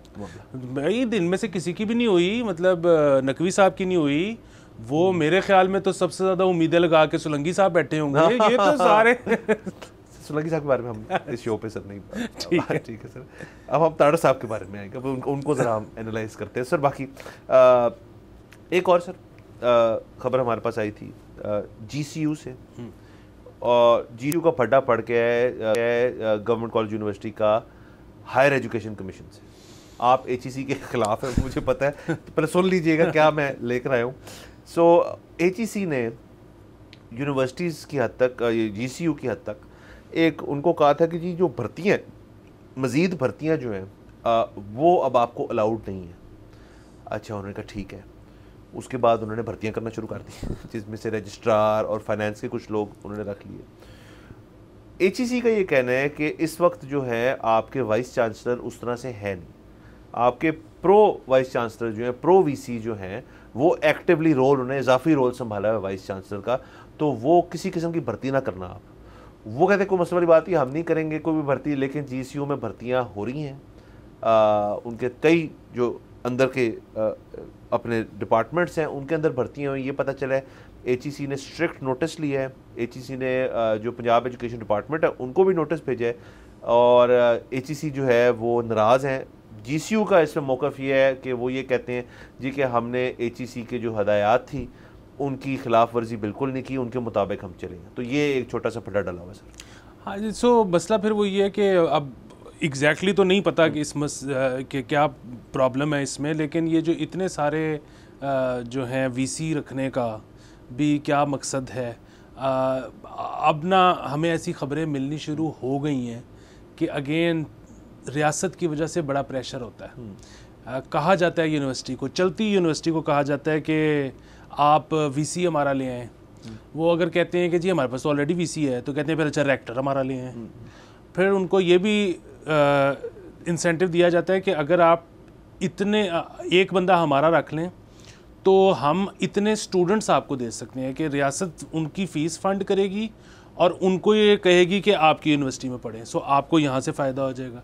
भाई। दिन में से किसी की भी नहीं हुई, मतलब नकवी साहब की नहीं हुई, वो मेरे ख्याल में तो सबसे ज़्यादा उम्मीदें लगा के सोलंकी साहब बैठे होंगे। ये तो सारे सोलंकी साहब के बारे में हम इस शो पे सर नहीं ठीक है सर। अब हम ताड़ा साहब के बारे में आएंगे, उनको ज़रा हम एनालाइज करते हैं सर। बाकी एक और सर खबर हमारे पास आई थी GCU से, और GCU का फड्डा पड़ के है गवर्नमेंट कॉलेज यूनिवर्सिटी का हायर एजुकेशन कमीशन से। आप HEC के खिलाफ है, मुझे पता है, तो पहले सुन लीजिएगा क्या मैं लेकर आया हूँ। सो HEC ने यूनिवर्सिटीज़ की हद तक, GCU की हद तक एक उनको कहा था कि जी जो भर्तियाँ, मज़ीद भर्तियाँ जो हैं वो अब आपको अलाउड नहीं है। अच्छा, उन्होंने कहा ठीक है। उसके बाद उन्होंने भर्तियाँ करना शुरू कर दी, जिसमें से रजिस्ट्रार और फाइनेंस के कुछ लोग उन्होंने रख लिए। HEC का ये कहना है कि इस वक्त जो है आपके वाइस चांसलर उस तरह से है नहीं, आपके प्रो वाइस चांसलर जो हैं, प्रो VC जो हैं, वो एक्टिवली रोल, उन्हें इजाफी रोल संभाला है वाइस चांसलर का, तो वो किसी किस्म की भर्ती ना करना आप। वो कहते हैं कोई मसले वाली बात ही, हम नहीं करेंगे कोई भी भर्ती, लेकिन GCU में भर्तियाँ हो रही हैं। उनके कई जो अंदर के अपने डिपार्टमेंट्स हैं उनके अंदर भर्तियाँ हुई। ये पता चला है HEC ने स्ट्रिक्ट नोटिस लिया है, HEC ने जो पंजाब एजुकेशन डिपार्टमेंट है उनको भी नोटिस भेजा है, और HEC जो है वो नाराज़ हैं। GCU का इसमें मौक़िफ़ ये है कि वो ये कहते हैं जी कि हमने HEC के जो हदायत थी उनकी खिलाफ वर्जी बिल्कुल नहीं की, उनके मुताबिक हम चलेंगे। तो ये एक छोटा सा फटा डला हुआ सर। हाँ जी, सो मसला फिर वो ये है कि अब एग्जैक्टली तो नहीं पता कि कि क्या प्रॉब्लम है इसमें, लेकिन ये जो इतने सारे जो हैं VC रखने का भी क्या मकसद है। अब ना हमें ऐसी ख़बरें मिलनी शुरू हो गई हैं कि अगेन रियासत की वजह से बड़ा प्रेशर होता है। कहा जाता है यूनिवर्सिटी को, चलती यूनिवर्सिटी को कहा जाता है कि आप VC हमारा ले आएँ, वो अगर कहते हैं कि जी हमारे पास ऑलरेडी वीसी है तो कहते हैं फिर अच्छा रेक्टर हमारा लिए हैं। फिर उनको ये भी इंसेंटिव दिया जाता है कि अगर आप इतने एक बंदा हमारा रख लें तो हम इतने स्टूडेंट्स आपको दे सकते हैं कि रियासत उनकी फ़ीस फंड करेगी और उनको ये कहेगी कि आपकी यूनिवर्सिटी में पढ़ें, सो आपको यहाँ से फ़ायदा हो जाएगा।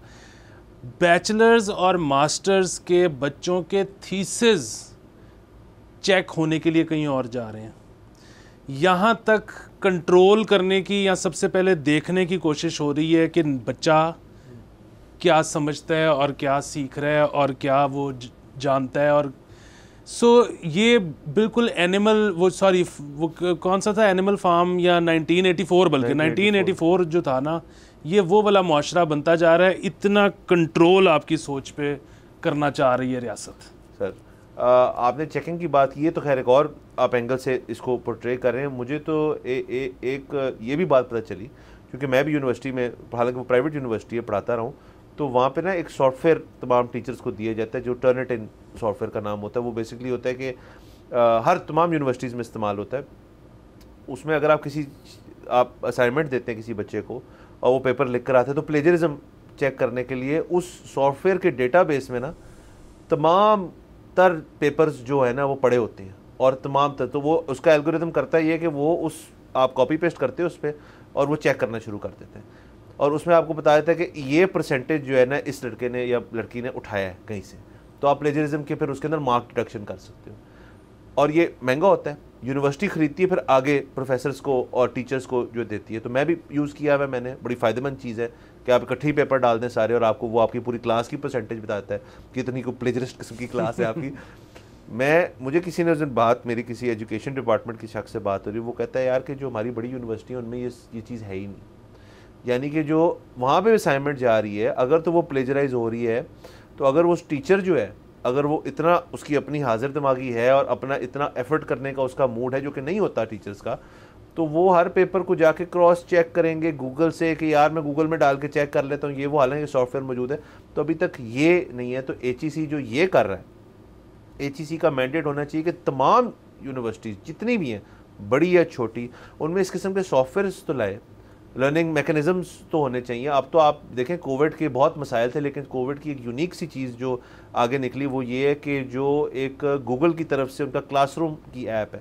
बैचलर्स और मास्टर्स के बच्चों के थीसिस चेक होने के लिए कहीं और जा रहे हैं। यहाँ तक कंट्रोल करने की या सबसे पहले देखने की कोशिश हो रही है कि बच्चा क्या समझता है और क्या सीख रहा है और क्या वो जानता है। और ये बिल्कुल एनिमल वो कौन सा था, एनिमल फार्म या 1984, बल्कि 1984 जो था ना, ये वो वाला मुआशरा बनता जा रहा है। इतना कंट्रोल आपकी सोच पे करना चाह रही है रियासत। सर आपने चेकिंग की बात की है तो खैर एक और आप एंगल से इसको पोर्ट्रे कर रहे हैं। मुझे तो एक ये भी बात पता चली, क्योंकि मैं भी यूनिवर्सिटी में, हालांकि वो प्राइवेट यूनिवर्सिटी है, पढ़ाता रहा हूँ, तो वहाँ पे ना एक सॉफ्टवेयर तमाम टीचर्स को दिया जाता है जो टर्निटिन सॉफ्टवेयर का नाम होता है। वो बेसिकली होता है कि हर तमाम यूनिवर्सिटीज़ में इस्तेमाल होता है। उसमें अगर आप असाइनमेंट देते हैं किसी बच्चे को और वो पेपर लिख कर आते हैं तो प्लेजरिज्म चेक करने के लिए उस सॉफ्टवेयर के डेटाबेस में ना तमाम तर पेपर्स जो है ना वो पड़े होते हैं और तमाम तर, तो वो उसका एल्गोरिथम करता है ये कि वो आप कॉपी पेस्ट करते हो उस पर और वो चेक करना शुरू कर देते हैं और उसमें आपको बताया था कि ये परसेंटेज जो है ना इस लड़के ने या लड़की ने उठाया है कहीं से, तो आप प्लेजरिज्म के फिर उसके अंदर मार्क डिडक्शन कर सकते हो। और ये महंगा होता है, यूनिवर्सिटी खरीदती है, फिर आगे प्रोफेसर्स को और टीचर्स को जो देती है। तो मैं भी यूज़ किया हुआ, मैंने, बड़ी फ़ायदेमंद चीज़ है कि आप इकट्ठे ही पेपर डाल दें सारे और आपको वो आपकी पूरी क्लास की परसेंटेज बताता है कि इतनी को प्लेजरिस्ट किस्म की क्लास है आपकी। मुझे किसी ने उस दिन बात, मेरी किसी एजुकेशन डिपार्टमेंट की शख्स से बात हो रही, वो कहता है यार कि जो हमारी बड़ी यूनिवर्सिटी है उनमें ये चीज़ है ही नहीं। यानी कि जो वहाँ पे असाइनमेंट जा रही है अगर तो वो प्लेजराइज हो रही है, तो अगर वो टीचर जो है अगर वो इतना उसकी अपनी हाजिर दिमागी है और अपना इतना एफर्ट करने का उसका मूड है जो कि नहीं होता टीचर्स का, तो वो हर पेपर को जाके क्रॉस चेक करेंगे गूगल से कि यार मैं गूगल में डाल के चेक कर लेता हूँ ये वो, हालांकि सॉफ्टवेयर मौजूद है। तो अभी तक ये नहीं है। तो HEC जो ये कर रहा है, HEC का मैंडेट होना चाहिए कि तमाम यूनिवर्सिटीज़ जितनी भी हैं, बड़ी या छोटी, उनमें इस किस्म के सॉफ्टवेयर तो लाए, लर्निंग मैकेनिज़म्स तो होने चाहिए। अब तो आप देखें कोविड के बहुत मसाइल थे, लेकिन कोविड की एक यूनिक सी चीज़ जो आगे निकली वो ये है कि जो एक गूगल की तरफ से उनका क्लासरूम की ऐप है,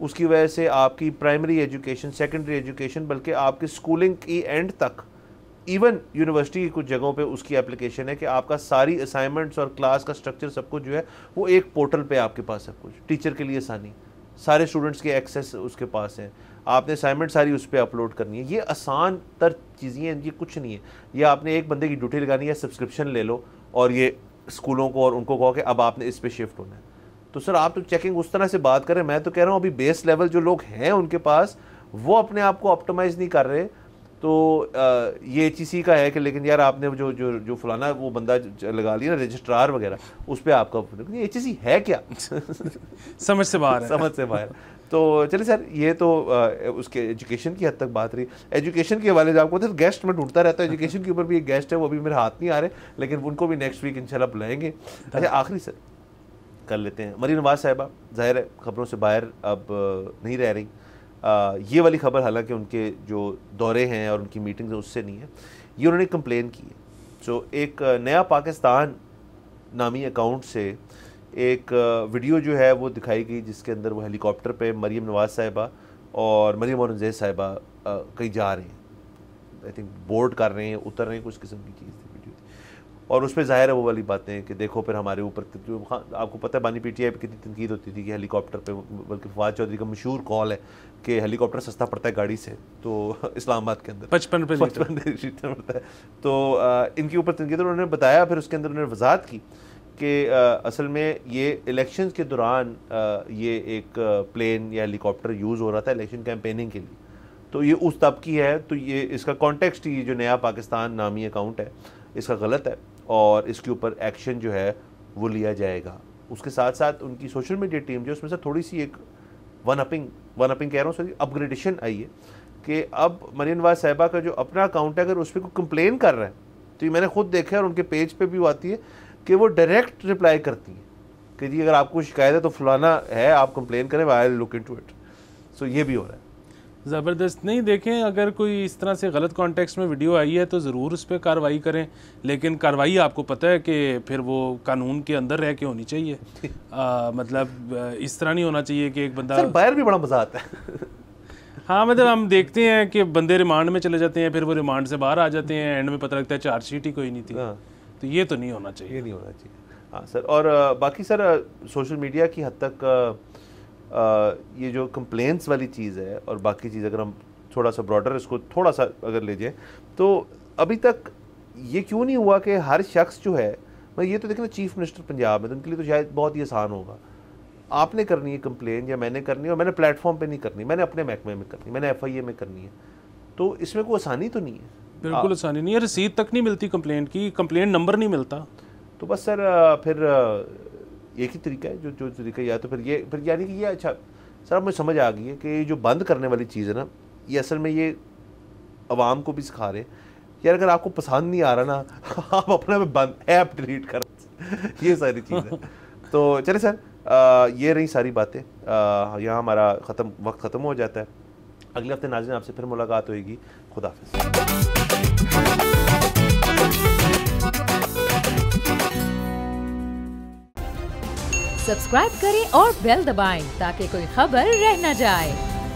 उसकी वजह से आपकी प्राइमरी एजुकेशन, सेकेंडरी एजुकेशन, बल्कि आपकी स्कूलिंग की एंड तक, इवन यूनिवर्सिटी की कुछ जगहों पे उसकी एप्लीकेशन है कि आपका सारी असाइनमेंट्स और क्लास का स्ट्रक्चर सब कुछ जो है वो एक पोर्टल पे आपके पास सब कुछ, टीचर के लिए आसानी, सारे स्टूडेंट्स के एक्सेस उसके पास हैं, आपने असाइनमेंट सारी उस पर अपलोड करनी है। ये आसान तर चीज़ें हैं, ये कुछ नहीं है। ये आपने एक बंदे की ड्यूटी लगानी है, सब्सक्रिप्शन ले लो और ये स्कूलों को और उनको कहो कि अब आपने इस पे शिफ्ट होना है। तो सर आप तो चेकिंग उस तरह से बात करें, मैं तो कह रहा हूँ अभी बेस लेवल जो लोग हैं उनके पास वो अपने आप को ऑप्टिमाइज़ नहीं कर रहे। तो ये HEC का है कि लेकिन यार आपने जो जो जो फलाना वो बंदा लगा लिया ना रजिस्ट्रार वगैरह, उस पर आपका HEC है क्या? समझ से बाहर है। समझ से बाहर। तो चलिए सर, ये तो उसके एजुकेशन की हद तक बात रही। एजुकेशन के हवाले से आपको तो गेस्ट में ढूंढता रहता है, एजुकेशन के ऊपर भी एक गेस्ट है, वो अभी मेरे हाथ नहीं आ रहे, लेकिन उनको भी नेक्स्ट वीक इंशाल्लाह बुलाएंगे। अच्छा आखिरी सर कर लेते हैं, मरीम नवाज साहिबा जाहिर है खबरों से बाहर अब नहीं रह रही। ये वाली खबर हालांकि उनके जो दौरे हैं और उनकी मीटिंग्स हैं उससे नहीं है, ये उन्होंने कंप्लेन की है। सो एक नया पाकिस्तान नामी अकाउंट से एक वीडियो जो है वो दिखाई गई जिसके अंदर वो हेलीकॉप्टर पे मरीम नवाज साहिबा और मरीम औरंगज़ेब साहिबा कहीं जा रहे हैं, आई थिंक बोर्ड कर रहे हैं, उतर रहे हैं, कुछ किस्म की चीज़ थी वीडियो थी। और उसमें ज़ाहिर है वो वाली बातें कि देखो फिर हमारे ऊपर, आपको पता है बानी PTI पे कितनी तनकीद होती थी कि हेलीकॉप्टर पे, बल्कि फवाद चौधरी का मशहूर कॉल है कि हेलीकॉप्टर सस्ता पड़ता है गाड़ी से, तो इस्लामाबाद के अंदर 55 लीटर पड़ता है। तो इनके ऊपर तनकीद उन्होंने बताया, फिर उसके अंदर उन्होंने वजाहत की कि असल में ये इलेक्शंस के दौरान ये एक प्लेन या हेलीकॉप्टर यूज़ हो रहा था इलेक्शन कैंपेनिंग के लिए, तो ये उस तब की है। तो ये इसका कॉन्टेक्स्ट, ये जो नया पाकिस्तान नामी अकाउंट है इसका गलत है और इसके ऊपर एक्शन जो है वो लिया जाएगा। उसके साथ साथ उनकी सोशल मीडिया टीम जो उसमें से थोड़ी सी एक वन अपिंग कह रहा हूँ सॉरी, अपग्रेडेशन आई है कि अब मरीम नवाज साहिबा का जो अपना अकाउंट है अगर उस पर कोई कंप्लेन कर रहा है, तो ये मैंने खुद देखा है और उनके पेज पे भी आती है कि वो डायरेक्ट रिप्लाई करती हैं कि जी अगर आपको शिकायत है तो फलाना है, आप कंप्लेन करें, I will look into it. So ये भी हो रहा है। ज़बरदस्त। नहीं देखें, अगर कोई इस तरह से गलत कॉन्टेक्स्ट में वीडियो आई है तो ज़रूर उस पर कार्रवाई करें, लेकिन कार्रवाई आपको पता है कि फिर वो कानून के अंदर रह के होनी चाहिए। मतलब इस तरह नहीं होना चाहिए कि एक बंदा, सर बाहर भी बड़ा मजा आता है। हाँ मतलब हम देखते हैं कि बंदे रिमांड में चले जाते हैं, फिर वो रिमांड से बाहर आ जाते हैं, एंड में पता लगता है चार्जशीट ही कोई नहीं थी। तो ये तो नहीं होना चाहिए, ये नहीं होना चाहिए। हाँ सर, और बाकी सर सोशल मीडिया की हद तक ये जो कंप्लेंट्स वाली चीज़ है और बाकी चीज़, अगर हम थोड़ा सा ब्रॉडर इसको थोड़ा सा अगर ले जाएं, तो अभी तक ये क्यों नहीं हुआ कि हर शख्स जो है, मैं ये तो देखें ना चीफ मिनिस्टर पंजाब में, तो उनके लिए तो शायद बहुत ही आसान होगा, आपने करनी है कंप्लेन या मैंने करनी है, और मैंने प्लेटफॉर्म पे नहीं करनी, मैंने अपने महकमे में करनी, मैंने FIA में करनी है, तो इसमें कोई आसानी तो नहीं है। बिल्कुल आसानी नहीं है, रसीद तक नहीं मिलती कंप्लेंट की, कंप्लेंट नंबर नहीं मिलता। तो बस सर फिर एक ही तरीका है जो तरीका, या तो फिर यानी कि ये अच्छा सर, मुझे समझ आ गई है कि ये जो बंद करने वाली चीज़ है ना, ये असल में ये आवाम को भी सिखा रहे यार, अगर आपको पसंद नहीं आ रहा ना, आप अपना बंद ऐप डिलीट कर, ये सारी चीज़ है। तो चले सर, ये रही सारी बातें, यहाँ हमारा वक्त ख़त्म हो जाता है। अगले हफ्ते नाज़रीन आपसे फिर मुलाकात होगी। खुदा हाफ़िज़। सब्सक्राइब करें और बेल दबाएं ताकि कोई खबर रह न जाए।